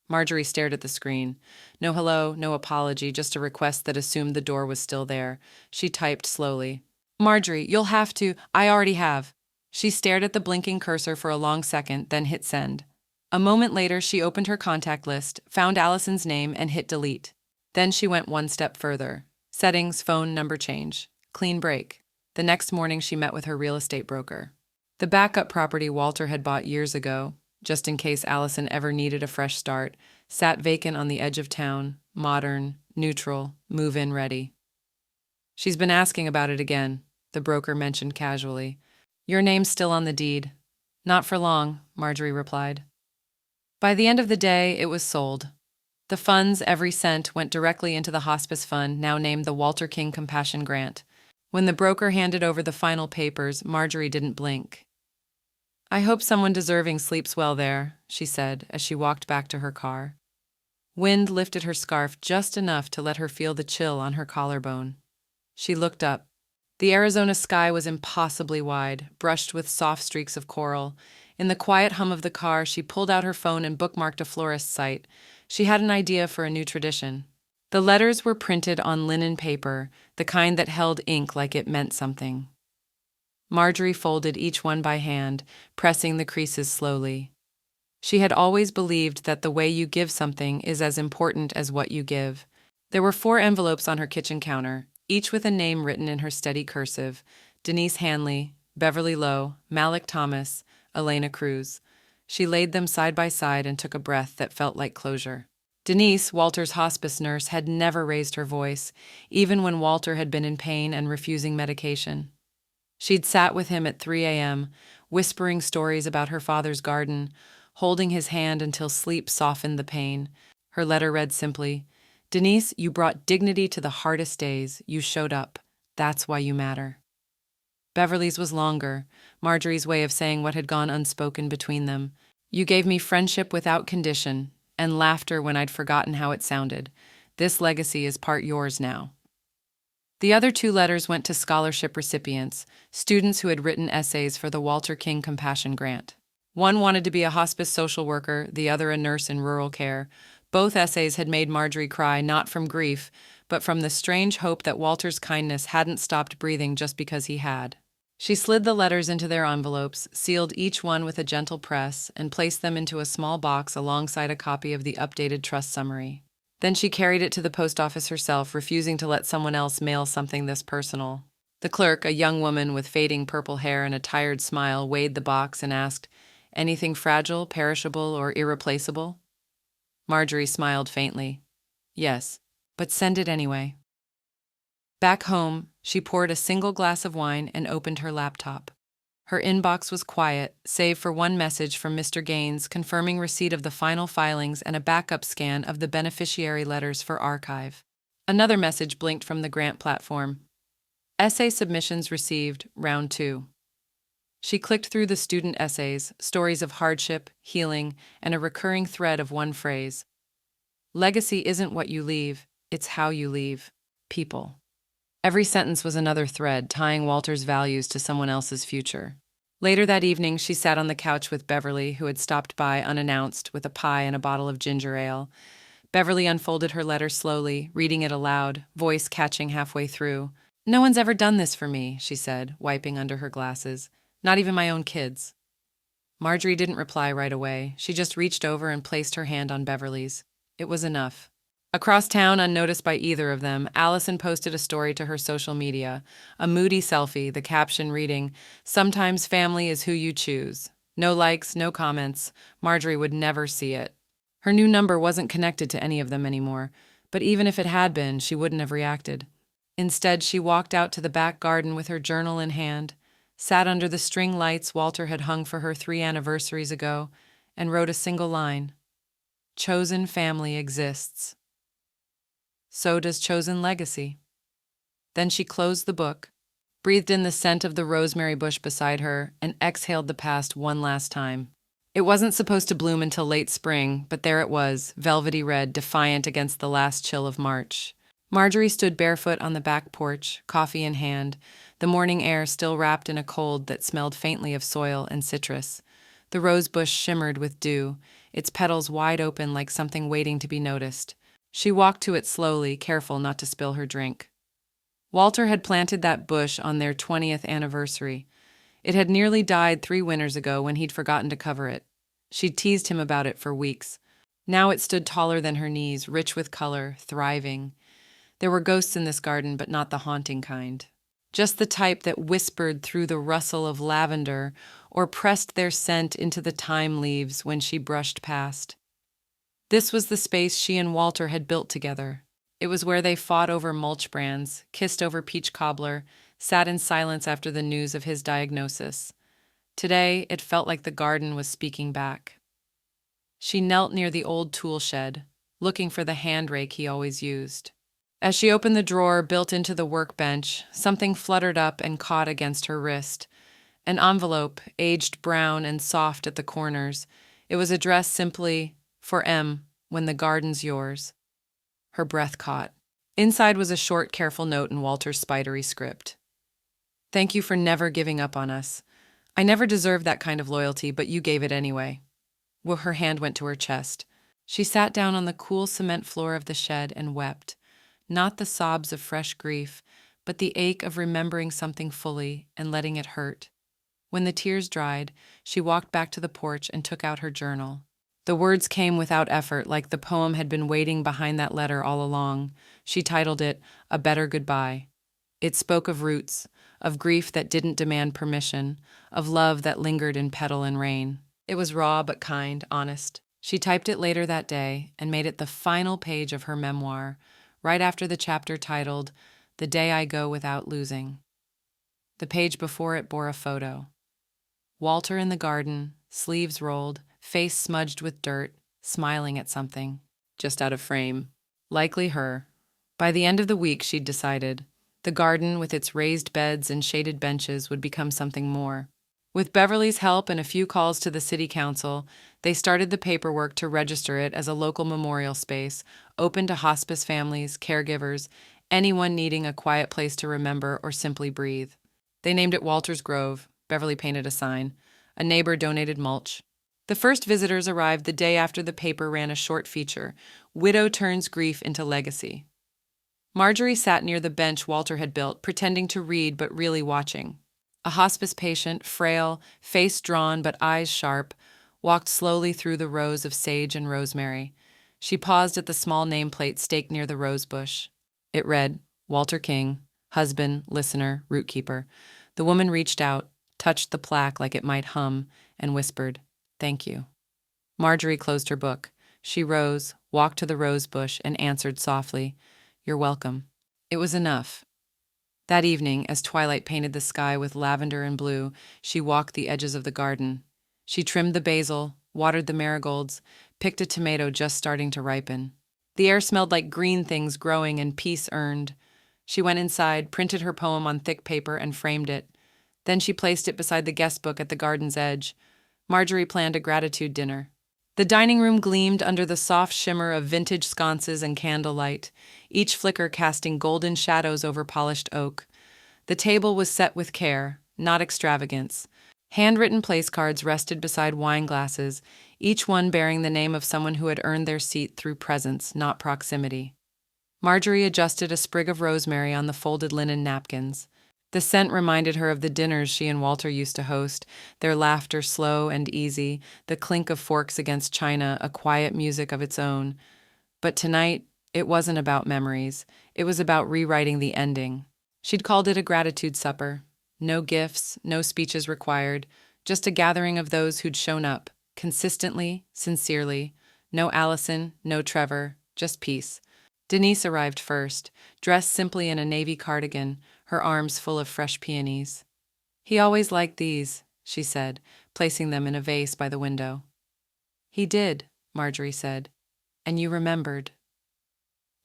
Marjorie stared at the screen. No hello, no apology, just a request that assumed the door was still there. She typed slowly. "Marjorie, you'll have to. I already have." She stared at the blinking cursor for a long second, then hit send. A moment later, she opened her contact list, found Allison's name, and hit delete. Then she went one step further. Settings, phone number change. Clean break. The next morning, she met with her real estate broker. The backup property Walter had bought years ago, just in case Allison ever needed a fresh start, sat vacant on the edge of town, modern, neutral, move-in ready. "She's been asking about it again," the broker mentioned casually. "Your name's still on the deed." "Not for long," Marjorie replied. By the end of the day, it was sold. The funds, every cent, went directly into the hospice fund, now named the Walter King Compassion Grant. When the broker handed over the final papers, Marjorie didn't blink. I hope someone deserving sleeps well there, she said as she walked back to her car. Wind lifted her scarf just enough to let her feel the chill on her collarbone. She looked up. The Arizona sky was impossibly wide, brushed with soft streaks of coral. In the quiet hum of the car, she pulled out her phone and bookmarked a florist's site. She had an idea for a new tradition. The letters were printed on linen paper, the kind that held ink like it meant something. Marjorie folded each one by hand, pressing the creases slowly. She had always believed that the way you give something is as important as what you give. There were 4 envelopes on her kitchen counter, each with a name written in her steady cursive: Denise Hanley, Beverly Lowe, Malik Thomas, Elena Cruz. She laid them side by side and took a breath that felt like closure. Denise, Walter's hospice nurse, had never raised her voice, even when Walter had been in pain and refusing medication. She'd sat with him at 3 a.m., whispering stories about her father's garden, holding his hand until sleep softened the pain. Her letter read simply, "Denise, you brought dignity to the hardest days. You showed up. That's why you matter." Beverly's was longer, Marjorie's way of saying what had gone unspoken between them. "You gave me friendship without condition, and laughter when I'd forgotten how it sounded. This legacy is part yours now." The other 2 letters went to scholarship recipients, students who had written essays for the Walter King Compassion Grant. One wanted to be a hospice social worker, the other a nurse in rural care. Both essays had made Marjorie cry not from grief, but from the strange hope that Walter's kindness hadn't stopped breathing just because he had. She slid the letters into their envelopes, sealed each one with a gentle press, and placed them into a small box alongside a copy of the updated trust summary. Then she carried it to the post office herself, refusing to let someone else mail something this personal. The clerk, a young woman with fading purple hair and a tired smile, weighed the box and asked, "Anything fragile, perishable, or irreplaceable?" Marjorie smiled faintly. "Yes, but send it anyway." Back home, she poured a single glass of wine and opened her laptop. Her inbox was quiet, save for one message from Mr. Gaines confirming receipt of the final filings and a backup scan of the beneficiary letters for archive. Another message blinked from the grant platform. "Essay submissions received, round 2. She clicked through the student essays, stories of hardship, healing, and a recurring thread of one phrase. "Legacy isn't what you leave, it's how you leave people." Every sentence was another thread, tying Walter's values to someone else's future. Later that evening, she sat on the couch with Beverly, who had stopped by unannounced with a pie and a bottle of ginger ale. Beverly unfolded her letter slowly, reading it aloud, voice catching halfway through. "No one's ever done this for me," she said, wiping under her glasses. "Not even my own kids." Marjorie didn't reply right away. She just reached over and placed her hand on Beverly's. It was enough. Across town, unnoticed by either of them, Allison posted a story to her social media, a moody selfie, the caption reading, "Sometimes family is who you choose." No likes, no comments. Marjorie would never see it. Her new number wasn't connected to any of them anymore, but even if it had been, she wouldn't have reacted. Instead, she walked out to the back garden with her journal in hand, sat under the string lights Walter had hung for her 3 anniversaries ago, and wrote a single line. "Chosen family exists. So does chosen legacy." Then she closed the book, breathed in the scent of the rosemary bush beside her, and exhaled the past one last time. It wasn't supposed to bloom until late spring, but there it was, velvety red, defiant against the last chill of March. Marjorie stood barefoot on the back porch, coffee in hand, the morning air still wrapped in a cold that smelled faintly of soil and citrus. The rose bush shimmered with dew, its petals wide open like something waiting to be noticed. She walked to it slowly, careful not to spill her drink. Walter had planted that bush on their 20th anniversary. It had nearly died 3 winters ago when he'd forgotten to cover it. She'd teased him about it for weeks. Now it stood taller than her knees, rich with color, thriving. There were ghosts in this garden, but not the haunting kind. Just the type that whispered through the rustle of lavender or pressed their scent into the thyme leaves when she brushed past. This was the space she and Walter had built together. It was where they fought over mulch brands, kissed over peach cobbler, sat in silence after the news of his diagnosis. Today, it felt like the garden was speaking back. She knelt near the old tool shed, looking for the hand rake he always used. As she opened the drawer built into the workbench, something fluttered up and caught against her wrist. An envelope, aged brown and soft at the corners. It was addressed simply, "For M, when the garden's yours." Her breath caught. Inside was a short, careful note in Walter's spidery script. "Thank you for never giving up on us. I never deserved that kind of loyalty, but you gave it anyway." Well, her hand went to her chest. She sat down on the cool cement floor of the shed and wept. Not the sobs of fresh grief, but the ache of remembering something fully and letting it hurt. When the tears dried, she walked back to the porch and took out her journal. The words came without effort, like the poem had been waiting behind that letter all along. She titled it, "A Better Goodbye." It spoke of roots, of grief that didn't demand permission, of love that lingered in petal and rain. It was raw but kind, honest. She typed it later that day and made it the final page of her memoir, right after the chapter titled, "The Day I Go Without Losing." The page before it bore a photo. Walter in the garden, sleeves rolled, face smudged with dirt, smiling at something, just out of frame. Likely her. By the end of the week, she'd decided, the garden, with its raised beds and shaded benches, would become something more. With Beverly's help and a few calls to the city council, they started the paperwork to register it as a local memorial space, open to hospice families, caregivers, anyone needing a quiet place to remember or simply breathe. They named it Walter's Grove. Beverly painted a sign. A neighbor donated mulch. The first visitors arrived the day after the paper ran a short feature, "Widow Turns Grief into Legacy." Marjorie sat near the bench Walter had built, pretending to read but really watching. A hospice patient, frail, face drawn but eyes sharp, walked slowly through the rows of sage and rosemary. She paused at the small nameplate staked near the rose bush. It read, "Walter King, husband, listener, root keeper." The woman reached out, touched the plaque like it might hum, and whispered, "Thank you." Marjorie closed her book. She rose, walked to the rose bush, and answered softly, "You're welcome." It was enough. That evening, as twilight painted the sky with lavender and blue, she walked the edges of the garden. She trimmed the basil, watered the marigolds, picked a tomato just starting to ripen. The air smelled like green things growing and peace earned. She went inside, printed her poem on thick paper, and framed it. Then she placed it beside the guest book at the garden's edge. Marjorie planned a gratitude dinner. The dining room gleamed under the soft shimmer of vintage sconces and candlelight, each flicker casting golden shadows over polished oak. The table was set with care, not extravagance. Handwritten place cards rested beside wine glasses, each one bearing the name of someone who had earned their seat through presence, not proximity. Marjorie adjusted a sprig of rosemary on the folded linen napkins. The scent reminded her of the dinners she and Walter used to host, their laughter slow and easy, the clink of forks against china, a quiet music of its own. But tonight, it wasn't about memories. It was about rewriting the ending. She'd called it a gratitude supper. No gifts, no speeches required, just a gathering of those who'd shown up, consistently, sincerely. No Allison, no Trevor, just peace. Denise arrived first, dressed simply in a navy cardigan, her arms full of fresh peonies. "He always liked these," she said, placing them in a vase by the window. "He did," Marjorie said, "and you remembered."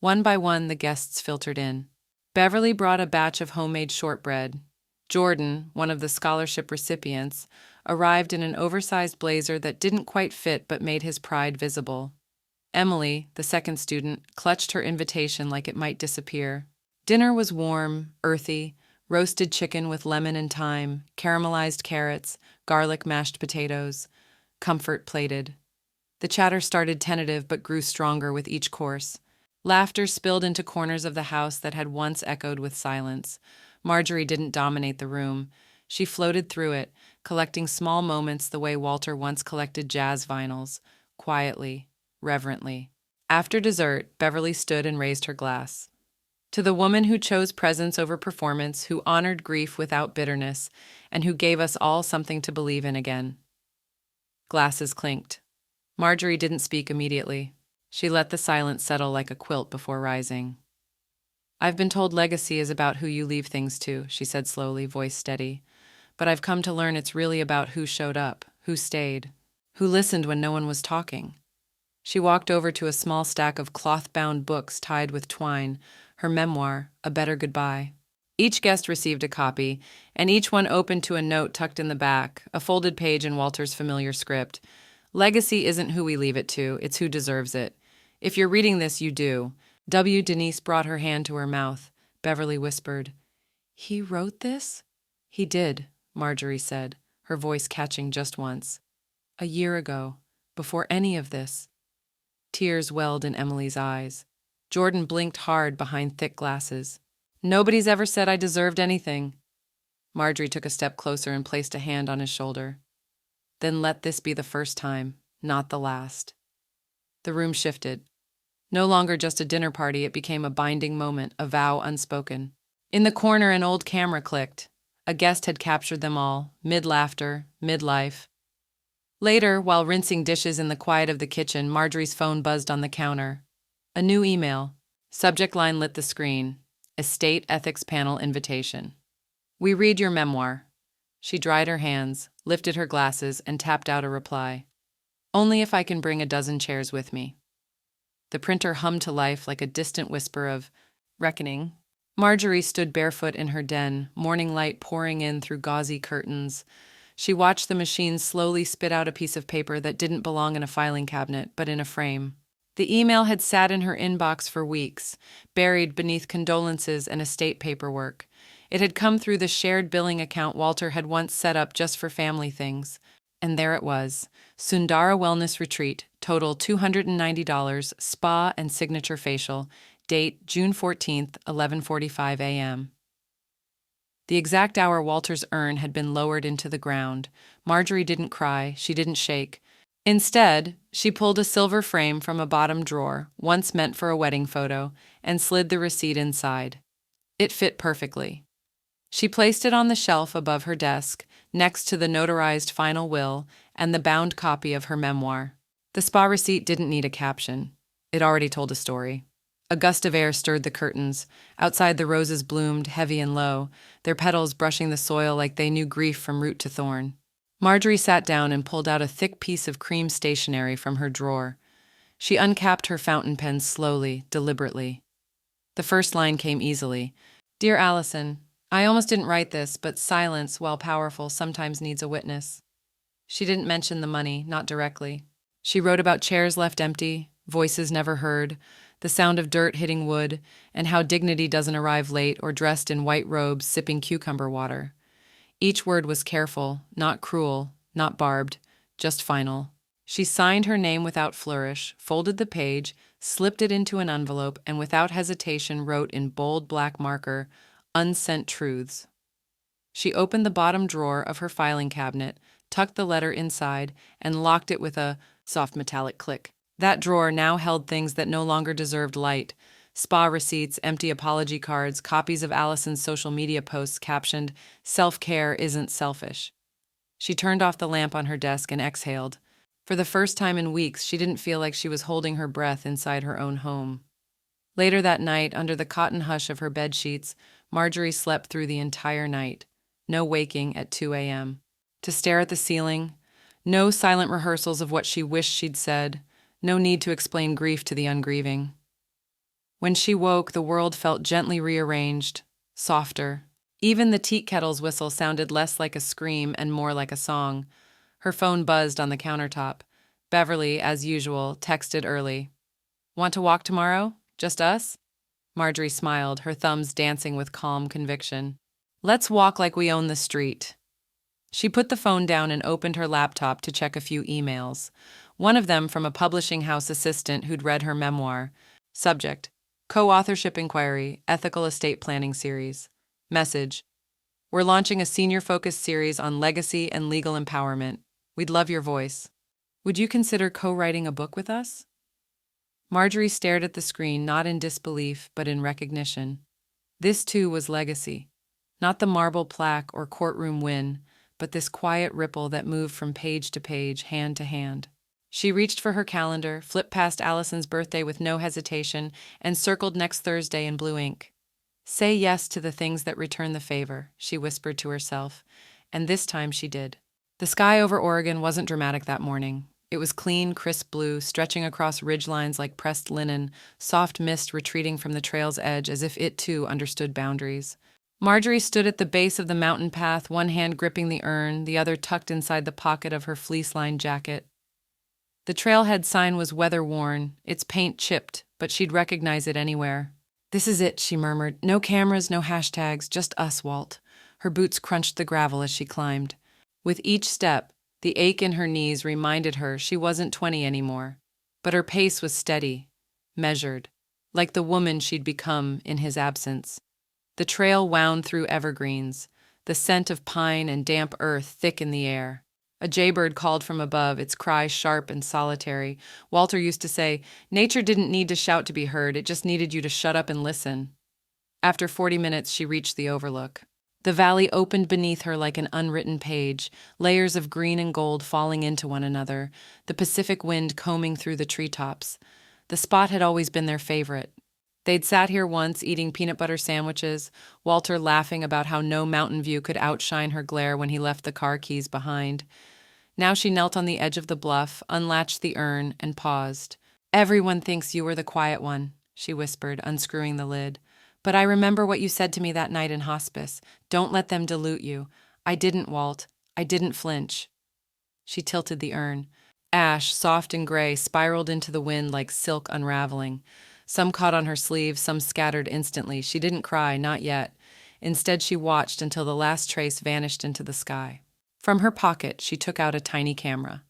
One by one, the guests filtered in. Beverly brought a batch of homemade shortbread. Jordan, one of the scholarship recipients, arrived in an oversized blazer that didn't quite fit but made his pride visible. Emily, the second student, clutched her invitation like it might disappear. Dinner was warm, earthy, roasted chicken with lemon and thyme, caramelized carrots, garlic mashed potatoes, comfort plated. The chatter started tentative but grew stronger with each course. Laughter spilled into corners of the house that had once echoed with silence. Marjorie didn't dominate the room. She floated through it, collecting small moments the way Walter once collected jazz vinyls, quietly, reverently. After dessert, Beverly stood and raised her glass. To the woman who chose presence over performance, who honored grief without bitterness, and who gave us all something to believe in again. Glasses clinked. Marjorie didn't speak immediately. She let the silence settle like a quilt before rising. "I've been told legacy is about who you leave things to," she said slowly, voice steady. "But I've come to learn it's really about who showed up, who stayed, who listened when no one was talking." She walked over to a small stack of cloth-bound books tied with twine, her memoir, A Better Goodbye. Each guest received a copy, and each one opened to a note tucked in the back, a folded page in Walter's familiar script. Legacy isn't who we leave it to, it's who deserves it. If you're reading this, you do. Denise brought her hand to her mouth. Beverly whispered, "He wrote this?" "He did," Marjorie said, her voice catching just once. "A year ago, before any of this." Tears welled in Emily's eyes. Jordan blinked hard behind thick glasses. "Nobody's ever said I deserved anything." Marjorie took a step closer and placed a hand on his shoulder. "Then let this be the first time, not the last." The room shifted. No longer just a dinner party, it became a binding moment, a vow unspoken. In the corner, an old camera clicked. A guest had captured them all, mid-laughter, mid-life. Later, while rinsing dishes in the quiet of the kitchen, Marjorie's phone buzzed on the counter. A new email. Subject line lit the screen. Estate Ethics Panel invitation. "We read your memoir." She dried her hands, lifted her glasses, and tapped out a reply. "Only if I can bring a dozen chairs with me." The printer hummed to life like a distant whisper of reckoning. Marjorie stood barefoot in her den, morning light pouring in through gauzy curtains. She watched the machine slowly spit out a piece of paper that didn't belong in a filing cabinet, but in a frame. The email had sat in her inbox for weeks, buried beneath condolences and estate paperwork. It had come through the shared billing account Walter had once set up just for family things. And there it was, Sundara Wellness Retreat, total $290, spa and signature facial, date June 14th, 11:45 a.m. The exact hour Walter's urn had been lowered into the ground. Marjorie didn't cry, she didn't shake. Instead, she pulled a silver frame from a bottom drawer, once meant for a wedding photo, and slid the receipt inside. It fit perfectly. She placed it on the shelf above her desk, next to the notarized final will and the bound copy of her memoir. The spa receipt didn't need a caption. It already told a story. A gust of air stirred the curtains. Outside, the roses bloomed, heavy and low, their petals brushing the soil like they knew grief from root to thorn. Marjorie sat down and pulled out a thick piece of cream stationery from her drawer. She uncapped her fountain pen slowly, deliberately. The first line came easily. "Dear Allison, I almost didn't write this, but silence, while powerful, sometimes needs a witness." She didn't mention the money, not directly. She wrote about chairs left empty, voices never heard, the sound of dirt hitting wood, and how dignity doesn't arrive late or dressed in white robes sipping cucumber water. Each word was careful, not cruel, not barbed, just final. She signed her name without flourish, folded the page, slipped it into an envelope, and without hesitation wrote in bold black marker, "Unsent Truths." She opened the bottom drawer of her filing cabinet, tucked the letter inside, and locked it with a soft metallic click. That drawer now held things that no longer deserved light. Spa receipts, empty apology cards, copies of Allison's social media posts captioned, "Self-care isn't selfish." She turned off the lamp on her desk and exhaled. For the first time in weeks, she didn't feel like she was holding her breath inside her own home. Later that night, under the cotton hush of her bed sheets, Marjorie slept through the entire night. No waking at 2 a.m. To stare at the ceiling. No silent rehearsals of what she wished she'd said. No need to explain grief to the ungrieving. When she woke, the world felt gently rearranged, softer. Even the tea kettle's whistle sounded less like a scream and more like a song. Her phone buzzed on the countertop. Beverly, as usual, texted early. "Want to walk tomorrow? Just us?" Marjorie smiled, her thumbs dancing with calm conviction. "Let's walk like we own the street." She put the phone down and opened her laptop to check a few emails. One of them from a publishing house assistant who'd read her memoir. Subject: Co-authorship inquiry, ethical estate planning series. Message: We're launching a senior-focused series on legacy and legal empowerment. We'd love your voice. Would you consider co-writing a book with us? Marjorie stared at the screen, not in disbelief, but in recognition. This, too, was legacy. Not the marble plaque or courtroom win, but this quiet ripple that moved from page to page, hand to hand. She reached for her calendar, flipped past Allison's birthday with no hesitation, and circled next Thursday in blue ink. "Say yes to the things that return the favor," she whispered to herself, and this time she did. The sky over Oregon wasn't dramatic that morning. It was clean, crisp blue, stretching across ridgelines like pressed linen, soft mist retreating from the trail's edge as if it too understood boundaries. Marjorie stood at the base of the mountain path, one hand gripping the urn, the other tucked inside the pocket of her fleece-lined jacket. The trailhead sign was weather-worn, its paint chipped, but she'd recognize it anywhere. "This is it," she murmured. "No cameras, no hashtags, just us, Walt." Her boots crunched the gravel as she climbed. With each step, the ache in her knees reminded her she wasn't 20 anymore. But her pace was steady, measured, like the woman she'd become in his absence. The trail wound through evergreens, the scent of pine and damp earth thick in the air. A jaybird called from above, its cry sharp and solitary. Walter used to say, nature didn't need to shout to be heard, it just needed you to shut up and listen. After 40 minutes, she reached the overlook. The valley opened beneath her like an unwritten page, layers of green and gold falling into one another, the Pacific wind combing through the treetops. The spot had always been their favorite. They'd sat here once, eating peanut butter sandwiches, Walter laughing about how no mountain view could outshine her glare when he left the car keys behind. Now she knelt on the edge of the bluff, unlatched the urn, and paused. "Everyone thinks you were the quiet one," she whispered, unscrewing the lid. "But I remember what you said to me that night in hospice. Don't let them dilute you. I didn't, Walt. I didn't flinch." She tilted the urn. Ash, soft and gray, spiraled into the wind like silk unraveling. Some caught on her sleeve, some scattered instantly. She didn't cry, not yet. Instead, she watched until the last trace vanished into the sky. From her pocket, she took out a tiny camera.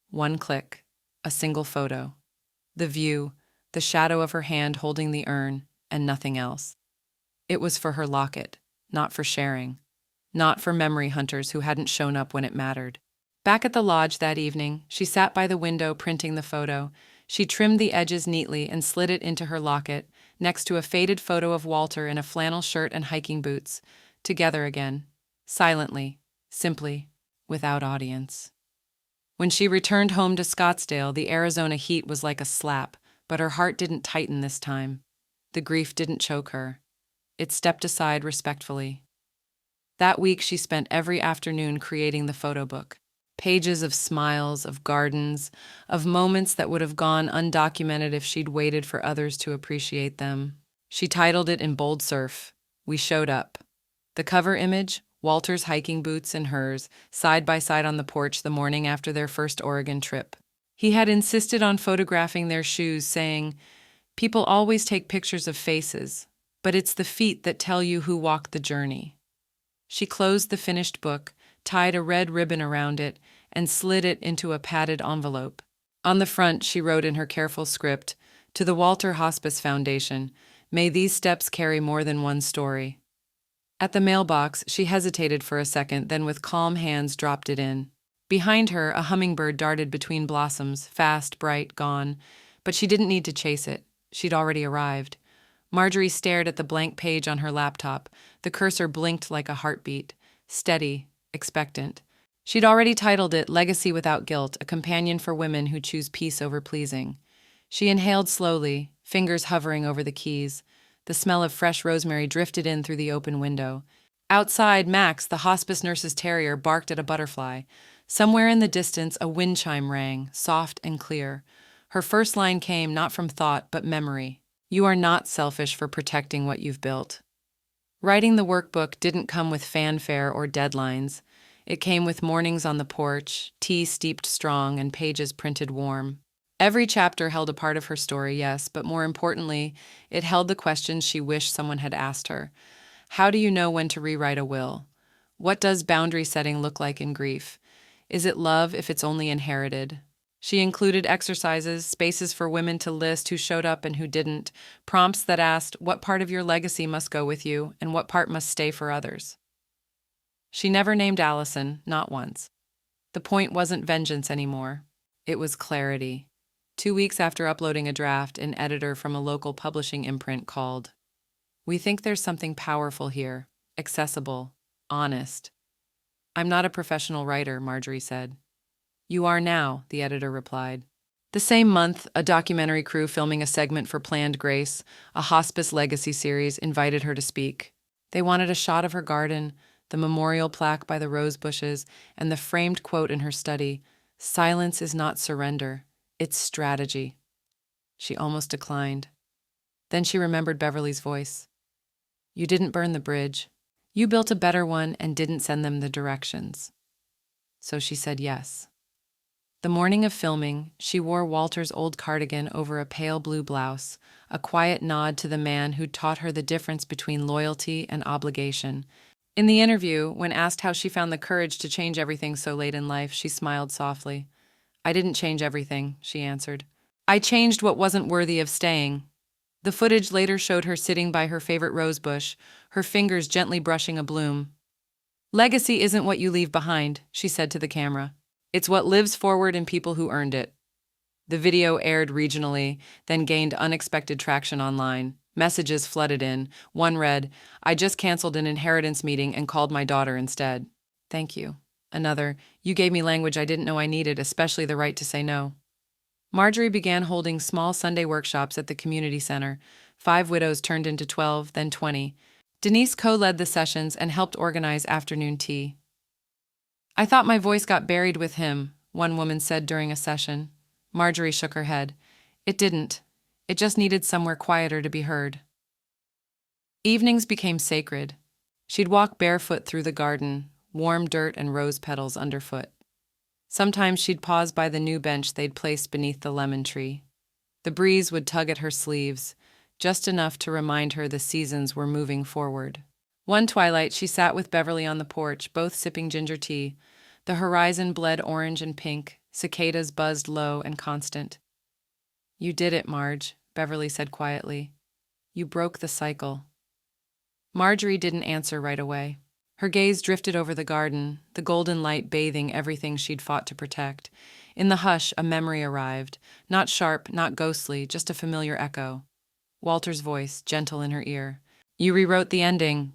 One click, a single photo. The view, the shadow of her hand holding the urn, and nothing else. It was for her locket, not for sharing. Not for memory hunters who hadn't shown up when it mattered. Back at the lodge that evening, she sat by the window printing the photo. She trimmed the edges neatly and slid it into her locket, next to a faded photo of Walter in a flannel shirt and hiking boots, together again, silently, simply, without audience. When she returned home to Scottsdale, the Arizona heat was like a slap, but her heart didn't tighten this time. The grief didn't choke her. It stepped aside respectfully. That week she spent every afternoon creating the photo book. Pages of smiles, of gardens, of moments that would have gone undocumented if she'd waited for others to appreciate them. She titled it in bold surf, "We Showed Up." The cover image, Walter's hiking boots and hers, side by side on the porch the morning after their first Oregon trip. He had insisted on photographing their shoes, saying, "People always take pictures of faces, but it's the feet that tell you who walked the journey." She closed the finished book, tied a red ribbon around it, and slid it into a padded envelope. On the front, she wrote in her careful script, "To the Walter Hospice Foundation, may these steps carry more than one story." At the mailbox, she hesitated for a second, then with calm hands dropped it in. Behind her, a hummingbird darted between blossoms, fast, bright, gone. But she didn't need to chase it. She'd already arrived. Marjorie stared at the blank page on her laptop. The cursor blinked like a heartbeat. Steady, expectant. She'd already titled it Legacy Without Guilt, a companion for women who choose peace over pleasing. She inhaled slowly, fingers hovering over the keys. The smell of fresh rosemary drifted in through the open window. Outside, Max, the hospice nurse's terrier, barked at a butterfly. Somewhere in the distance, a wind chime rang, soft and clear. Her first line came not from thought, but memory. "You are not selfish for protecting what you've built." Writing the workbook didn't come with fanfare or deadlines. It came with mornings on the porch, tea steeped strong, and pages printed warm. Every chapter held a part of her story, yes, but more importantly, it held the questions she wished someone had asked her. How do you know when to rewrite a will? What does boundary setting look like in grief? Is it love if it's only inherited? She included exercises, spaces for women to list who showed up and who didn't, prompts that asked what part of your legacy must go with you and what part must stay for others. She never named Allison, not once. The point wasn't vengeance anymore. It was clarity. 2 weeks after uploading a draft, an editor from a local publishing imprint called. "We think there's something powerful here, accessible, honest." "I'm not a professional writer," Marjorie said. "You are now," the editor replied. The same month, a documentary crew filming a segment for Planned Grace, a hospice legacy series, invited her to speak. They wanted a shot of her garden, the memorial plaque by the rose bushes, and the framed quote in her study, "Silence is not surrender, it's strategy." She almost declined. Then she remembered Beverly's voice. "You didn't burn the bridge. You built a better one and didn't send them the directions. So she said yes. The morning of filming, she wore Walter's old cardigan over a pale blue blouse, a quiet nod to the man who'd taught her the difference between loyalty and obligation. In the interview, when asked how she found the courage to change everything so late in life, she smiled softly. I didn't change everything, she answered. I changed what wasn't worthy of staying. The footage later showed her sitting by her favorite rosebush, her fingers gently brushing a bloom. Legacy isn't what you leave behind, she said to the camera. It's what lives forward in people who earned it. The video aired regionally, then gained unexpected traction online. Messages flooded in. One read, I just canceled an inheritance meeting and called my daughter instead. Thank you. Another, you gave me language I didn't know I needed, especially the right to say no. Marjorie began holding small Sunday workshops at the community center. 5 widows turned into 12, then 20. Denise co-led the sessions and helped organize afternoon tea. I thought my voice got buried with him, one woman said during a session. Marjorie shook her head. It didn't. It just needed somewhere quieter to be heard. Evenings became sacred. She'd walk barefoot through the garden, warm dirt and rose petals underfoot. Sometimes she'd pause by the new bench they'd placed beneath the lemon tree. The breeze would tug at her sleeves, just enough to remind her the seasons were moving forward. One twilight, she sat with Beverly on the porch, both sipping ginger tea. The horizon bled orange and pink, cicadas buzzed low and constant. You did it, Marge, Beverly said quietly. You broke the cycle. Marjorie didn't answer right away. Her gaze drifted over the garden, the golden light bathing everything she'd fought to protect. In the hush, a memory arrived, not sharp, not ghostly, just a familiar echo. Walter's voice, gentle in her ear. You rewrote the ending.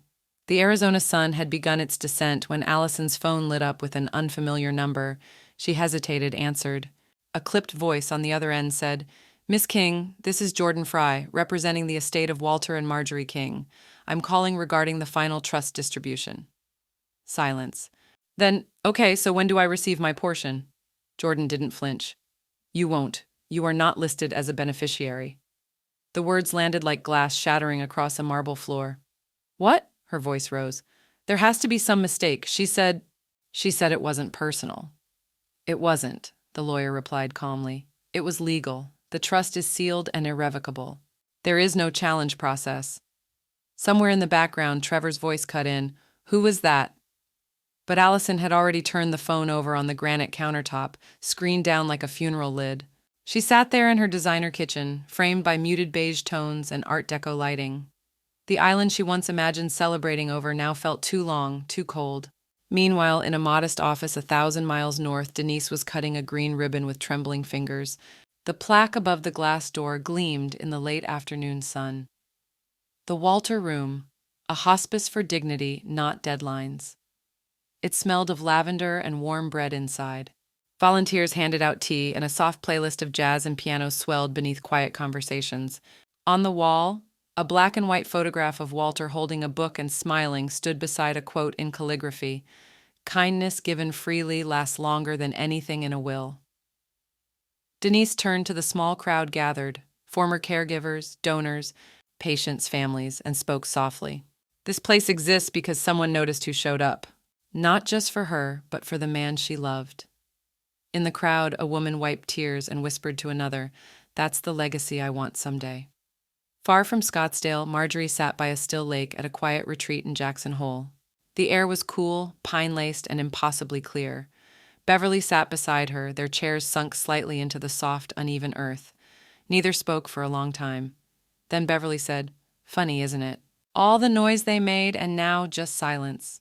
The Arizona sun had begun its descent when Allison's phone lit up with an unfamiliar number. She hesitated, answered. A clipped voice on the other end said, Miss King, this is Jordan Fry, representing the estate of Walter and Marjorie King. I'm calling regarding the final trust distribution. Silence. Then, okay, so when do I receive my portion? Jordan didn't flinch. You won't. You are not listed as a beneficiary. The words landed like glass shattering across a marble floor. What? Her voice rose. There has to be some mistake. She said it wasn't personal. It wasn't, the lawyer replied calmly. It was legal. The trust is sealed and irrevocable. There is no challenge process. Somewhere in the background, Trevor's voice cut in. Who was that? But Allison had already turned the phone over on the granite countertop, screened down like a funeral lid. She sat there in her designer kitchen, framed by muted beige tones and Art Deco lighting. The island she once imagined celebrating over now felt too long, too cold. Meanwhile, in a modest office 1,000 miles north, Denise was cutting a green ribbon with trembling fingers. The plaque above the glass door gleamed in the late afternoon sun. The Walter Room, a hospice for dignity, not deadlines. It smelled of lavender and warm bread inside. Volunteers handed out tea, and a soft playlist of jazz and piano swelled beneath quiet conversations. On the wall, a black and white photograph of Walter holding a book and smiling stood beside a quote in calligraphy. Kindness given freely lasts longer than anything in a will. Denise turned to the small crowd gathered, former caregivers, donors, patients' families, and spoke softly. This place exists because someone noticed who showed up. Not just for her, but for the man she loved. In the crowd, a woman wiped tears and whispered to another, That's the legacy I want someday. Far from Scottsdale, Marjorie sat by a still lake at a quiet retreat in Jackson Hole. The air was cool, pine-laced, and impossibly clear. Beverly sat beside her, their chairs sunk slightly into the soft, uneven earth. Neither spoke for a long time. Then Beverly said, Funny, isn't it? All the noise they made, and now just silence.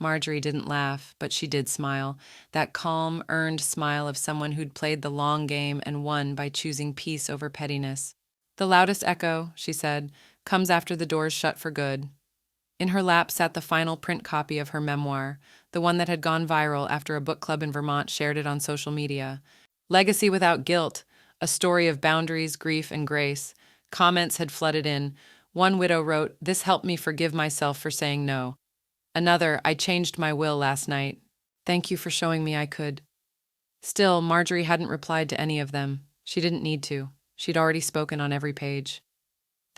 Marjorie didn't laugh, but she did smile, that calm, earned smile of someone who'd played the long game and won by choosing peace over pettiness. The loudest echo, she said, comes after the doors shut for good. In her lap sat the final print copy of her memoir, the one that had gone viral after a book club in Vermont shared it on social media. Legacy Without Guilt, a story of boundaries, grief, and grace. Comments had flooded in. One widow wrote, This helped me forgive myself for saying no. Another, I changed my will last night. Thank you for showing me I could. Still, Marjorie hadn't replied to any of them. She didn't need to. She'd already spoken on every page.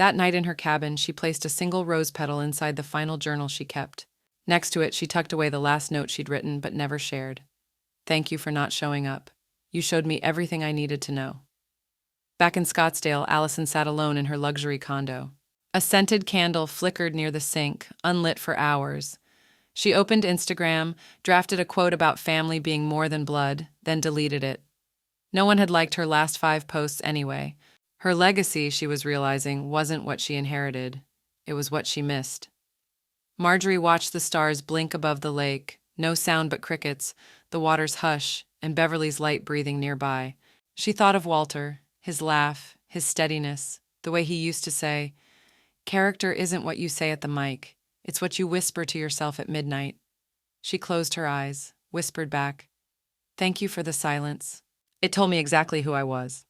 That night in her cabin, she placed a single rose petal inside the final journal she kept. Next to it, she tucked away the last note she'd written but never shared. Thank you for not showing up. You showed me everything I needed to know. Back in Scottsdale, Allison sat alone in her luxury condo. A scented candle flickered near the sink, unlit for hours. She opened Instagram, drafted a quote about family being more than blood, then deleted it. No one had liked her last 5 posts anyway. Her legacy, she was realizing, wasn't what she inherited. It was what she missed. Marjorie watched the stars blink above the lake, no sound but crickets, the water's hush, and Beverly's light breathing nearby. She thought of Walter, his laugh, his steadiness, the way he used to say, "Character isn't what you say at the mic. It's what you whisper to yourself at midnight." She closed her eyes, whispered back, "Thank you for the silence. It told me exactly who I was."